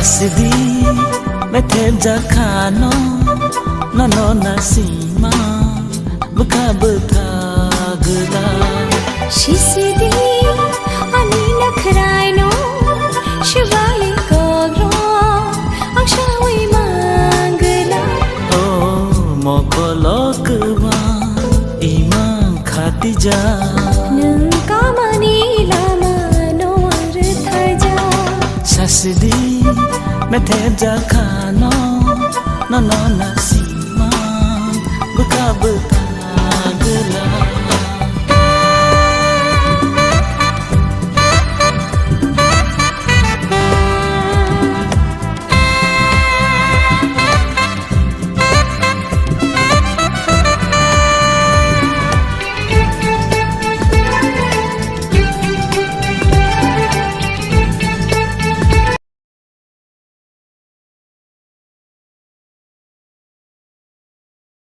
Sasidi Meteja kano Nono nasima Buka betagla Shisidi Ani nakrai no Shivali kogro Akshawi mangla Oh mokolokwa Imam khatija Nangkamani lama no arthaja Sasidi Meteja kano Nono nasima Buka betagla